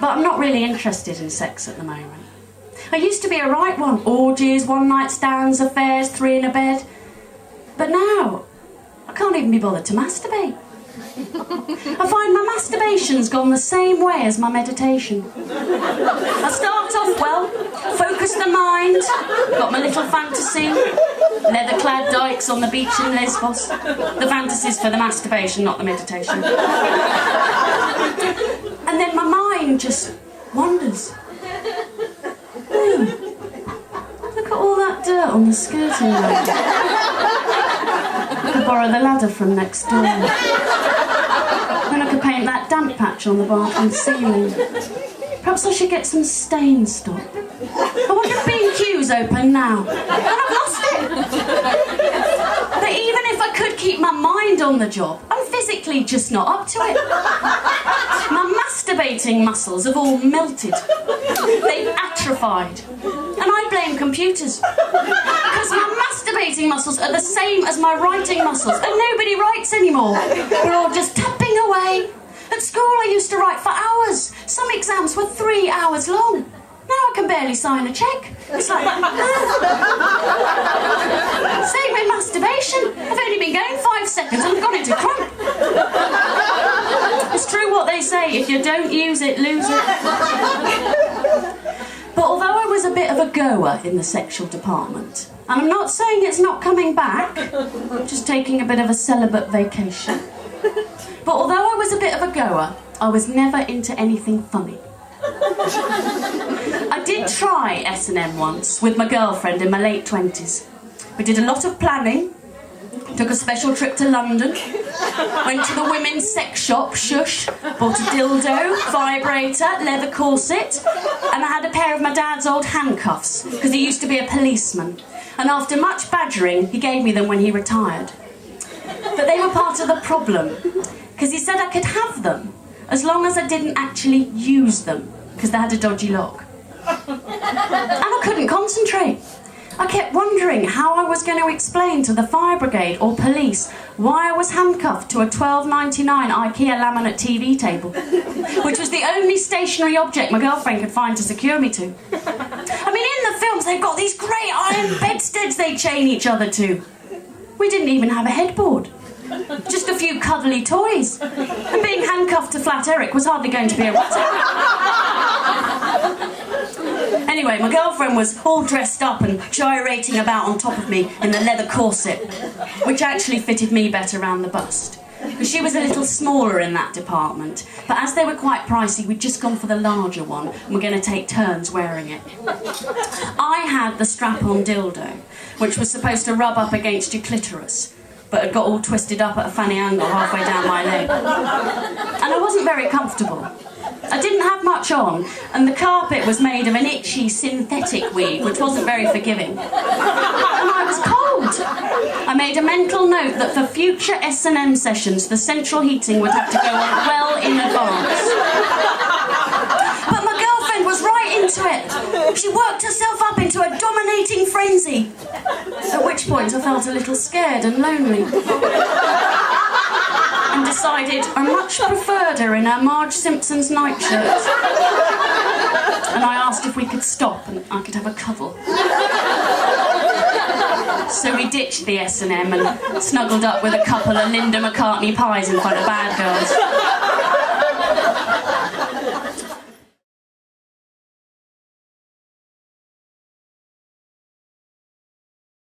but I'm not really interested in sex at the moment. I used to be a right one. Orgies, one-night stands, affairs, 3 in a bed. But now, I can't even be bothered to masturbate. I find my masturbation's gone the same way as my meditation. I start off well, focus the mind, got my little fantasy, leather-clad dykes on the beach in Lesbos. The fantasy's for the masturbation, not the meditation. And then my mind just wanders. Look at all that dirt on the skirting road. I could borrow the ladder from next door. Then I could paint that damp patch on the bathroom ceiling. Perhaps I should get some stain stop. I wonder if B&Q's open now. And I've lost it! But even if I could keep my mind on the job, I'm physically just not up to it. My masturbating muscles have all melted. They've atrophied. And I blame computers. Because my masturbating muscles are the same as my writing muscles, and nobody writes anymore. We're all just tapping away. At school I used to write for hours. Some exams were 3 hours long. Now I can barely sign a cheque. It's like that. Same with masturbation. I've only been going 5 seconds and I've gone into crump. It's true what they say, if you don't use it, lose it. But although I was a bit of a goer in the sexual department, and I'm not saying it's not coming back, I'm just taking a bit of a celibate vacation. But although I was a bit of a goer, I was never into anything funny. I did try S&M once with my girlfriend in my late 20s. We did a lot of planning, took a special trip to London, went to the women's sex shop, shush, bought a dildo, vibrator, leather corset, and I had a pair of my dad's old handcuffs, because he used to be a policeman. And after much badgering, he gave me them when he retired. But they were part of the problem, because he said I could have them, as long as I didn't actually use them, because they had a dodgy lock. And I couldn't concentrate. I kept wondering how I was going to explain to the fire brigade or police why I was handcuffed to a £12.99 IKEA laminate TV table, which was the only stationary object my girlfriend could find to secure me to. I mean, in the films, they've got these great iron bedsteads they chain each other to. We didn't even have a headboard. Just a few cuddly toys. And being handcuffed to Flat Eric was hardly going to be erotic. Anyway, my girlfriend was all dressed up and gyrating about on top of me in the leather corset, which actually fitted me better round the bust. Because she was a little smaller in that department, but as they were quite pricey, we'd just gone for the larger one, and we're going to take turns wearing it. I had the strap-on dildo, which was supposed to rub up against your clitoris, but it got all twisted up at a funny angle halfway down my leg. And I wasn't very comfortable. I didn't have much on, and the carpet was made of an itchy synthetic weave, which wasn't very forgiving. And I was cold. I made a mental note that for future S&M sessions, the central heating would have to go on well in advance. But my girlfriend was right into it. She worked herself up into a dominating frenzy. At which point I felt a little scared and lonely. And decided I much preferred her in her Marge Simpson's nightshirt. And I asked if we could stop and I could have a cuddle. So we ditched the S&M and snuggled up with a couple of Linda McCartney pies in front of Bad Girls.